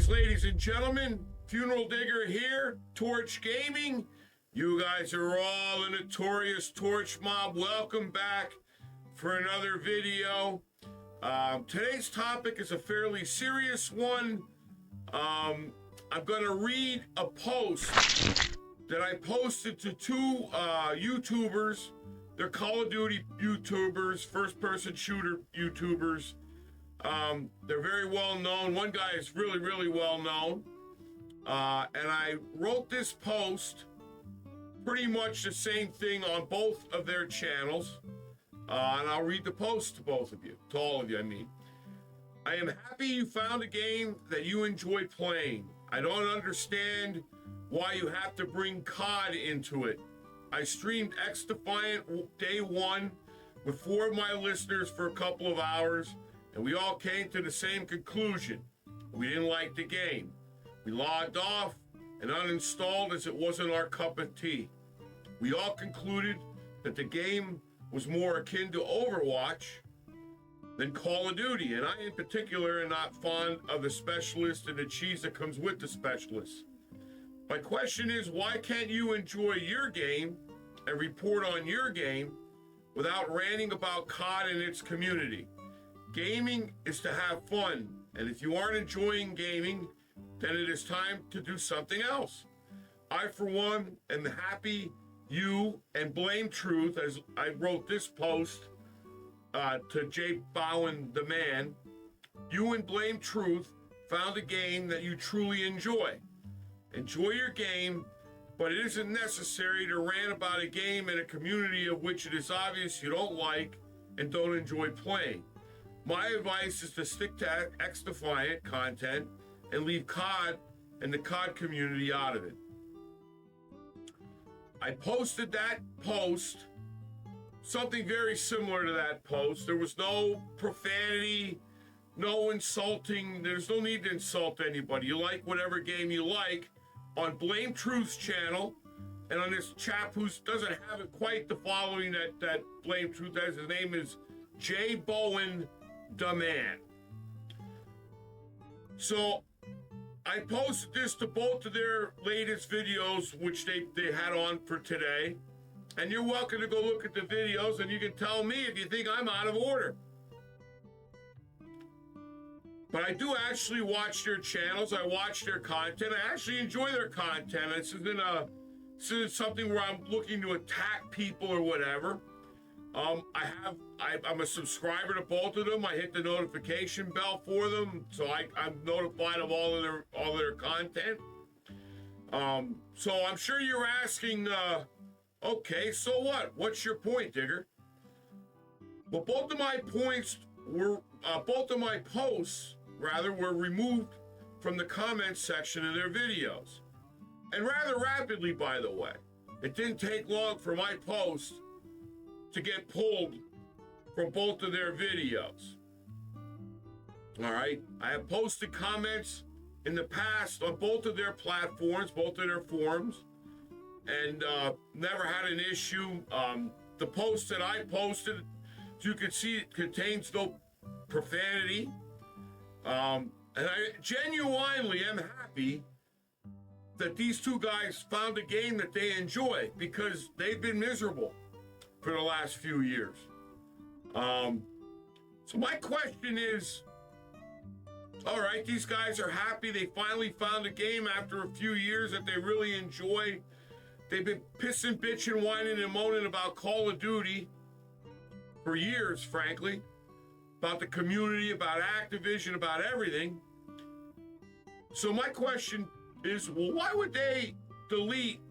Greetings, ladies and gentlemen. Funeral Digger here, Torch Gaming. You guys are all the notorious Torch Mob. Welcome back for another video. Today's topic is a fairly serious one. I'm going to read a post that I posted to two YouTubers. They're Call of Duty YouTubers, first-person shooter YouTubers. They're very well known. One guy is really, really well known. And I wrote this post, pretty much the same thing on both of their channels. And I'll read the post to both of you, to all of you, I mean. I am happy you found a game that you enjoy playing. I don't understand why you have to bring COD into it. I streamed XDefiant day one with 4 of my listeners for a couple of hours, and we all came to the same conclusion. We didn't like the game. We logged off and uninstalled as it wasn't our cup of tea. We all concluded that the game was more akin to Overwatch than Call of Duty, and I in particular am not fond of the specialist and the cheese that comes with the specialist. My question is, why can't you enjoy your game and report on your game without ranting about COD and its community? Gaming is to have fun, and if you aren't enjoying gaming, then it is time to do something else. I, for one, am happy you and Blame Truth, as I wrote this post to jbowendaman, you and Blame Truth found a game that you truly enjoy. Enjoy your game, but it isn't necessary to rant about a game in a community of which it is obvious you don't like and don't enjoy playing. My advice is to stick to XDefiant content and leave COD and the COD community out of it. I posted that post, something very similar to that post. There was no profanity, no insulting. There's no need to insult anybody. You like whatever game you like on Blame Truth's channel, and on this chap who doesn't have it quite the following that Blame Truth has. His name is jbowendaman. So I posted this to both of their latest videos, which they had on for today. And you're welcome to go look at the videos, and you can tell me if you think I'm out of order. But I do actually watch their channels. I watch their content. I actually enjoy their content. This isn't something where I'm looking to attack people or whatever. I'm a subscriber to both of them. I hit the notification bell for them, so I'm notified of all of their content. So I'm sure you're asking, okay, so what? What's your point, Digger? Well, both of my posts were removed from the comments section of their videos, and rather rapidly, by the way. It didn't take long for my post to get pulled from both of their videos. All right, I have posted comments in the past on both of their platforms, both of their forums, and never had an issue. The post that I posted, as you can see, it contains no profanity. And I genuinely am happy that these two guys found a game that they enjoy, because they've been miserable for the last few years. So my question is, all right, these guys are happy. They finally found a game after a few years that they really enjoy. They've been pissing, bitching, whining, and moaning about Call of Duty for years, frankly, about the community, about Activision, about everything. So my question is, well, why would they delete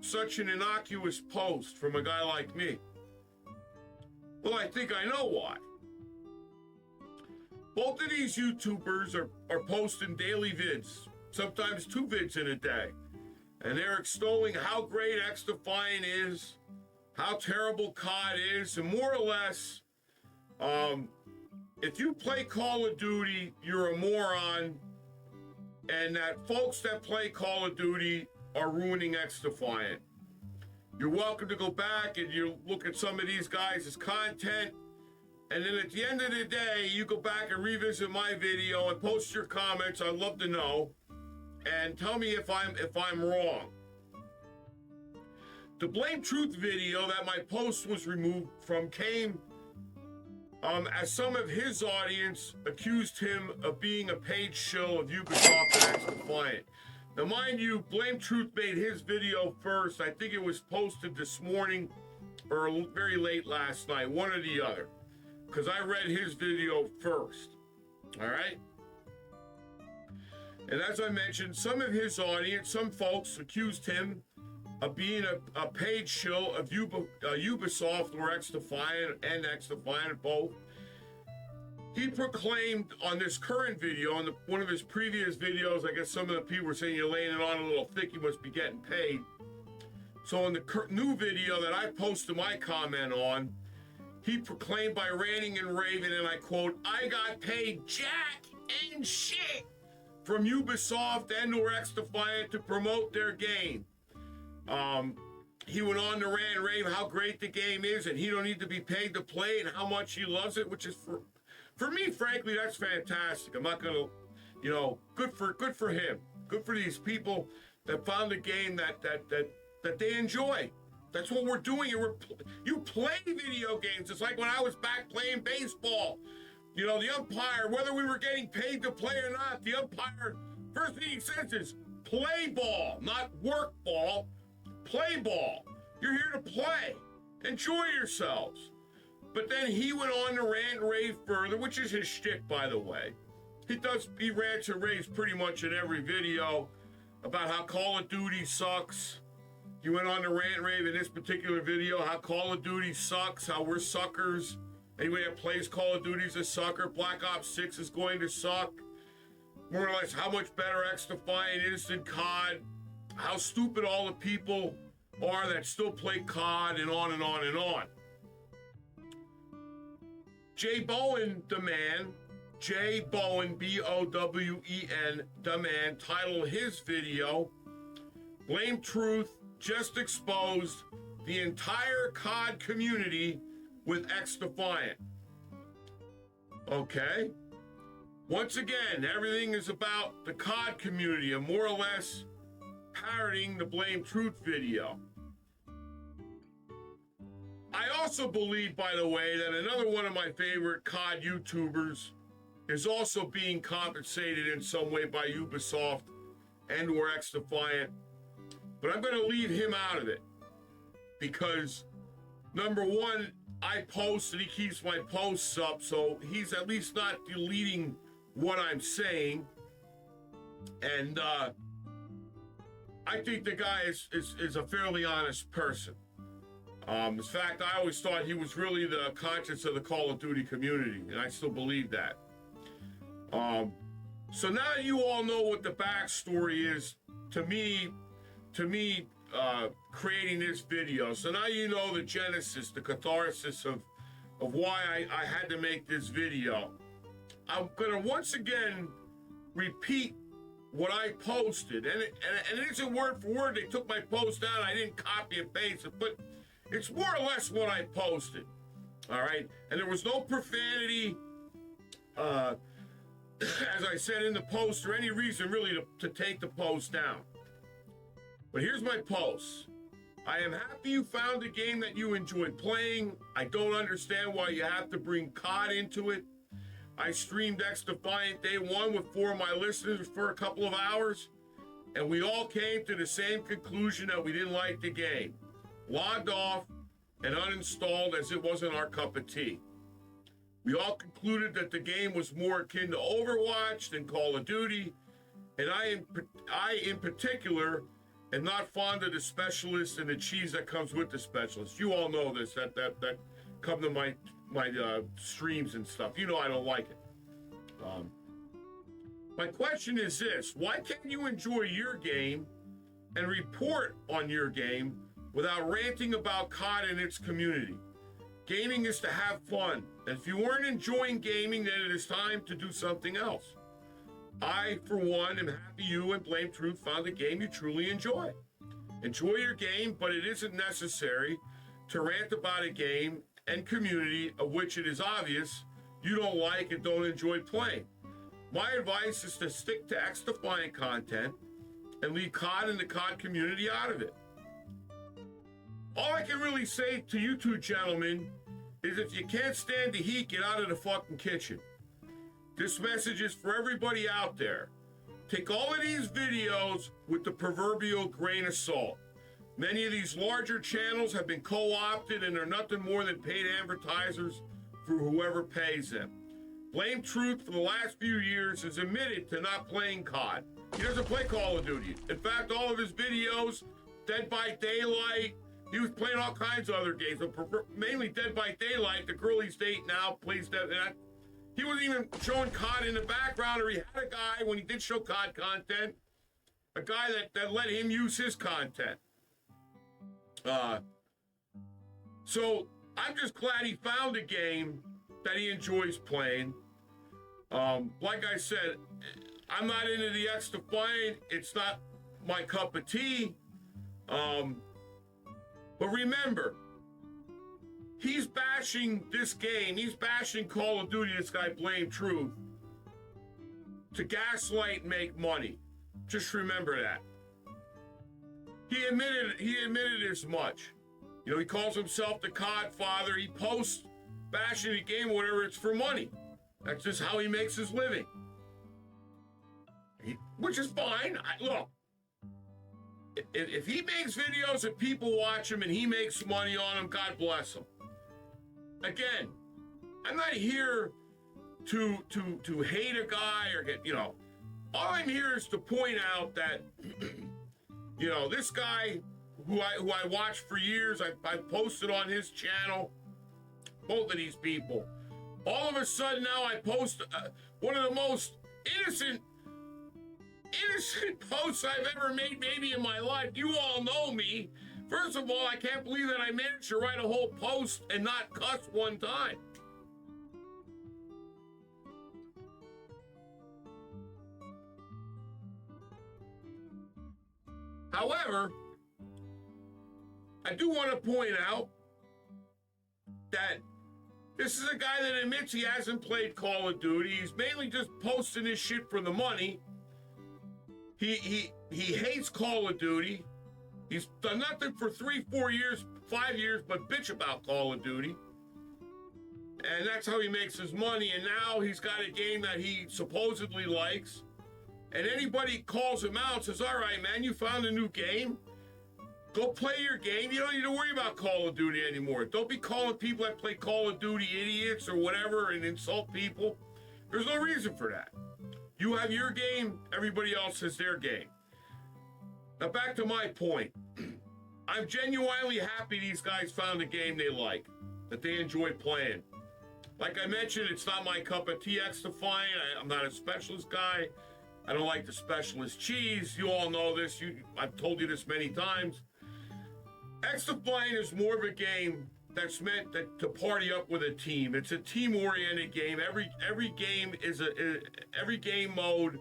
such an innocuous post from a guy like me? Well, I think I know why. Both of these YouTubers are posting daily vids, sometimes 2 vids in a day. And they're extolling how great XDefiant is, how terrible COD is, and more or less, if you play Call of Duty, you're a moron, and that folks that play Call of Duty are ruining XDefiant. You're welcome to go back and you look at some of these guys' content, And then at the end of the day, you go back and revisit my video and post your comments. I'd love to know. And tell me if I'm wrong. The Blame Truth video that my post was removed from came as some of his audience accused him of being a paid shill of Ubisoft and XDefiant. Now, mind you, Blame Truth made his video first. I think it was posted this morning or very late last night, one or the other, because I read his video first. All right? And as I mentioned, some of his audience, some folks accused him of being a paid shill of Ubisoft or XDefiant and XDefiant both. He proclaimed on this current video, on one of his previous videos, I guess some of the people were saying you're laying it on a little thick, you must be getting paid. So in the new video that I posted my comment on, he proclaimed by ranting and raving, and I quote, "I got paid jack and shit from Ubisoft and or XDefiant to promote their game." He went on to rant and rave how great the game is and he don't need to be paid to play and how much he loves it, which is for me, frankly, that's fantastic. I'm not gonna, good for him. Good for these people that found a game that they enjoy. That's what we're doing. You play video games. It's like when I was back playing baseball. The umpire, whether we were getting paid to play or not, the umpire, first thing he says is play ball, not work ball. Play ball. You're here to play. Enjoy yourselves. But then he went on to rant and rave further, which is his shtick, by the way. He rants and raves pretty much in every video about how Call of Duty sucks. He went on to rant and rave in this particular video how Call of Duty sucks, how we're suckers. Anybody that plays Call of Duty is a sucker. Black Ops 6 is going to suck. More or less how much better XDefiant is than COD. How stupid all the people are that still play COD, and on and on and on. jbowendaman, jbowen, B-O-W-E-N, the man, titled his video, "Blame Truth Just Exposed the Entire COD Community with XDefiant." Okay? Once again, everything is about the COD community and more or less parroting the Blame Truth video. I also believe, by the way, that another one of my favorite COD YouTubers is also being compensated in some way by Ubisoft and or XDefiant. But I'm going to leave him out of it because, number one, I post and he keeps my posts up, so he's at least not deleting what I'm saying. And I think the guy is a fairly honest person. In fact, I always thought he was really the conscience of the Call of Duty community, and I still believe that. So now that you all know what the backstory is to me creating this video. So now you know the genesis, the catharsis of why I had to make this video. I'm gonna once again repeat what I posted, and it isn't word for word. They took my post down. I didn't copy and paste it, but it's more or less what I posted. All right, and there was no profanity, as I said in the post, or any reason really to take the post down. But here's my post. "I am happy you found a game that you enjoy playing. I don't understand why you have to bring COD into it. I streamed XDefiant day one with 4 of my listeners for a couple of hours, and we all came to the same conclusion that we didn't like the game. Logged off and uninstalled as it wasn't our cup of tea. We all concluded that the game was more akin to Overwatch than Call of Duty, and I in particular am not fond of the specialists and the cheese that comes with the specialists. You all know this, that come to my streams and stuff. You know I don't like it. My question is this: why can't you enjoy your game and report on your game without ranting about COD and its community? Gaming is to have fun, and if you weren't enjoying gaming, then it is time to do something else. I, for one, am happy you and Blame Truth found a game you truly enjoy. Enjoy your game, but it isn't necessary to rant about a game and community of which it is obvious you don't like and don't enjoy playing. My advice is to stick to XDefiant content and leave COD and the COD community out of it. All I can really say to you two gentlemen is if you can't stand the heat, get out of the fucking kitchen. This message is for everybody out there. Take all of these videos with the proverbial grain of salt. Many of these larger channels have been co-opted and are nothing more than paid advertisers for whoever pays them. Blame Truth for the last few years has admitted to not playing COD. He doesn't play Call of Duty. In fact, all of his videos, Dead by Daylight, he was playing all kinds of other games, but mainly Dead by Daylight. The girl he's dating now plays that. He wasn't even showing COD in the background, or he had a guy, when he did show COD content, a guy that let him use his content. So I'm just glad he found a game that he enjoys playing. Like I said, I'm not into the XDefiant. It's not my cup of tea. But remember, he's bashing this game. He's bashing Call of Duty, this guy Blame Truth, to gaslight and make money. Just remember that. He admitted as much. You know, he calls himself the COD father. He posts bashing the game, whatever, it's for money. That's just how he makes his living. Which is fine. Look, if he makes videos and people watch him and he makes money on them, God bless him. Again, I'm not here to hate a guy or get, you know, all I'm here is to point out that, you know, this guy who I watched for years, I posted on his channel, both of these people. All of a sudden now I post one of the most innocent posts I've ever made maybe in my life. You all know me. First of all, I can't believe that I managed to write a whole post and not cuss one time. However, I do want to point out that this is a guy that admits he hasn't played Call of Duty. He's mainly just posting his shit for the money. He hates Call of Duty. He's done nothing for 3, 4 years, 5 years, but bitch about Call of Duty. And that's how he makes his money. And now he's got a game that he supposedly likes. And anybody calls him out, says, all right, man, you found a new game. Go play your game. You don't need to worry about Call of Duty anymore. Don't be calling people that play Call of Duty idiots or whatever and insult people. There's no reason for that. You have your game, everybody else has their game. Now back to my point. I'm genuinely happy these guys found a game they like, that they enjoy playing. Like I mentioned, it's not my cup of tea, XDefiant. I'm not a specialist guy. I don't like the specialist cheese. You all know this. I've told you this many times. XDefiant is more of a game that's meant to party up with a team. It's a team-oriented game. Every game is every game mode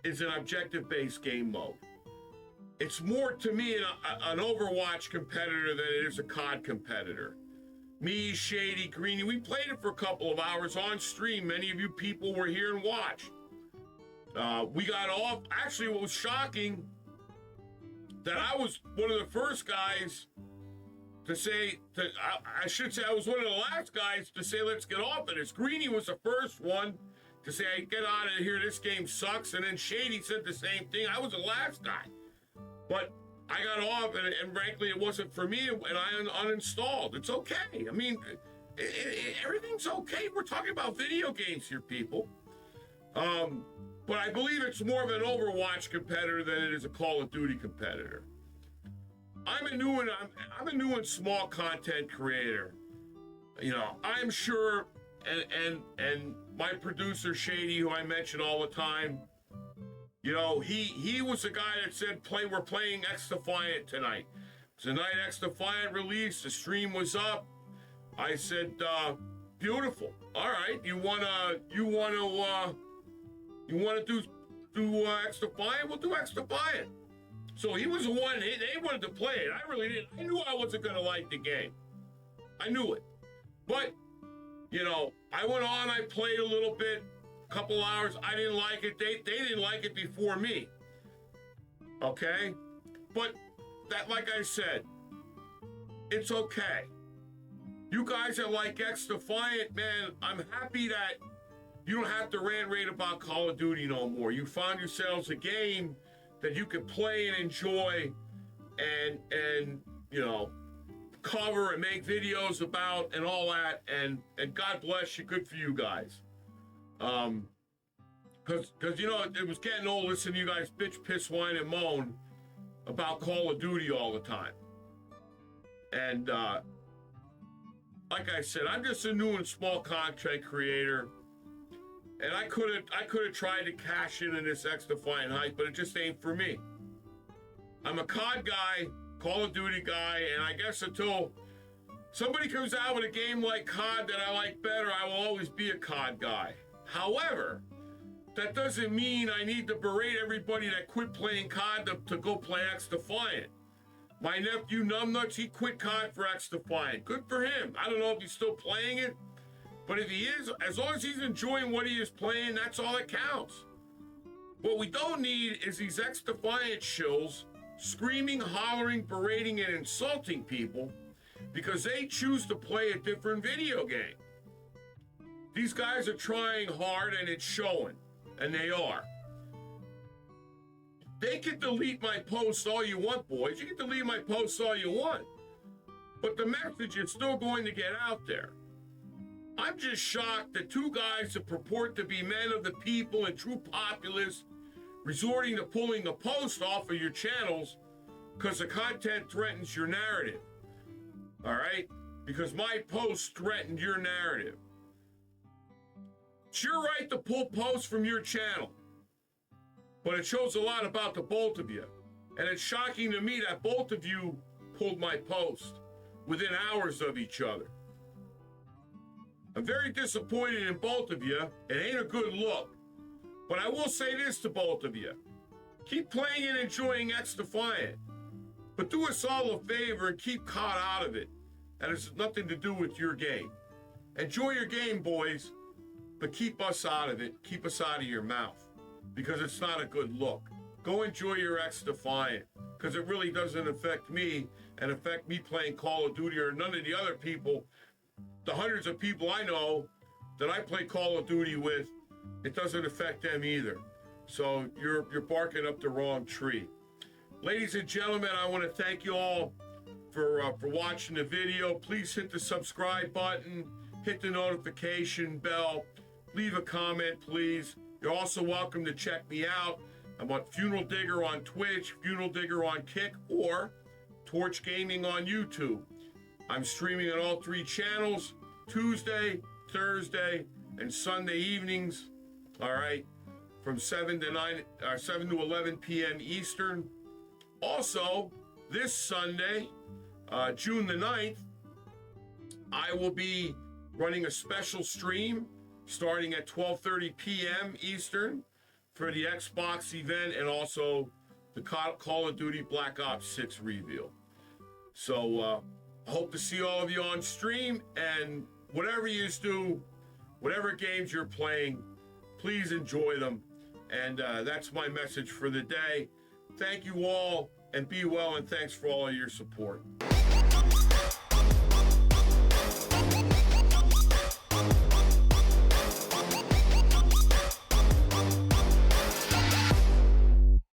is an objective-based game mode. It's more to me an Overwatch competitor than it is a COD competitor. Me, Shady, Greeny, we played it for a couple of hours on stream. Many of you people were here and watched. We got off. Actually, what was shocking, that I was one of the first guys to say, I should say I was one of the last guys to say, let's get off of this. Greeny was the first one to say, hey, get out of here, this game sucks. And then Shady said the same thing. I was the last guy. But I got off, and frankly, it wasn't for me, and I uninstalled. It's okay. I mean, everything's okay. We're talking about video games here, people. But I believe it's more of an Overwatch competitor than it is a Call of Duty competitor. I'm a new and small content creator. You know, I'm sure, and my producer Shady, who I mention all the time, you know, he was the guy that said, we're playing XDefiant tonight. It's a night XDefiant release. The stream was up. I said, beautiful. All right, you wanna do XDefiant? We'll do XDefiant. So he was the one, they wanted to play it. I really didn't. I knew I wasn't going to like the game. I knew it. But, you know, I went on, I played a little bit, a couple hours. I didn't like it. They didn't like it before me. Okay? But that, like I said, it's okay. You guys that like XDefiant, man, I'm happy that you don't have to rant about Call of Duty no more. You found yourselves a game that you can play and enjoy and you know, cover and make videos about and all that, and God bless you, good for you guys. Cause you know, it was getting old listening to you guys bitch, piss, whine, and moan about Call of Duty all the time. And like I said, I'm just a new and small content creator, and I could have tried to cash in this XDefiant hype, but it just ain't for me. I'm a COD guy, Call of Duty guy, and I guess until somebody comes out with a game like COD that I like better, I will always be a COD guy. However, that doesn't mean I need to berate everybody that quit playing COD to go play XDefiant. My nephew Numbnuts, he quit COD for XDefiant. Good for him. I don't know if he's still playing it, but if he is, as long as he's enjoying what he is playing, that's all that counts. What we don't need is these XDefiant shills screaming, hollering, berating, and insulting people because they choose to play a different video game. These guys are trying hard and it's showing, and they are. They can delete my posts all you want, boys. You can delete my posts all you want. But the message is still going to get out there. I'm just shocked that two guys that purport to be men of the people and true populists resorting to pulling the post off of your channels because the content threatens your narrative. All right? Because my post threatened your narrative. It's your right to pull posts from your channel, but it shows a lot about the both of you. And it's shocking to me that both of you pulled my post within hours of each other. I'm very disappointed in both of you. It ain't a good look. But I will say this to both of you. Keep playing and enjoying XDefiant. But do us all a favor and keep COD out of it. And it's nothing to do with your game. Enjoy your game, boys, but keep us out of it. Keep us out of your mouth, because it's not a good look. Go enjoy your XDefiant, because it really doesn't affect me and affect me playing Call of Duty or none of the other people, the hundreds of people I know that I play Call of Duty with. It doesn't affect them either. So you're barking up the wrong tree. Ladies and gentlemen, I want to thank you all for watching the video. Please hit the subscribe button, hit the notification bell, leave a comment, please. You're also welcome to check me out. I'm on Funeral Digger on Twitch, Funeral Digger on Kick, or Torch Gaming on YouTube. I'm streaming on all three channels, Tuesday, Thursday, and Sunday evenings. All right, from 7 to 11 p.m. Eastern. Also, this Sunday, June the 9th, I will be running a special stream starting at 12:30 p.m. Eastern for the Xbox event and also the Call of Duty Black Ops 6 reveal. So I hope to see all of you on stream, and whatever you do, whatever games you're playing, please enjoy them. And that's my message for the day. Thank you all, and be well, and thanks for all of your support.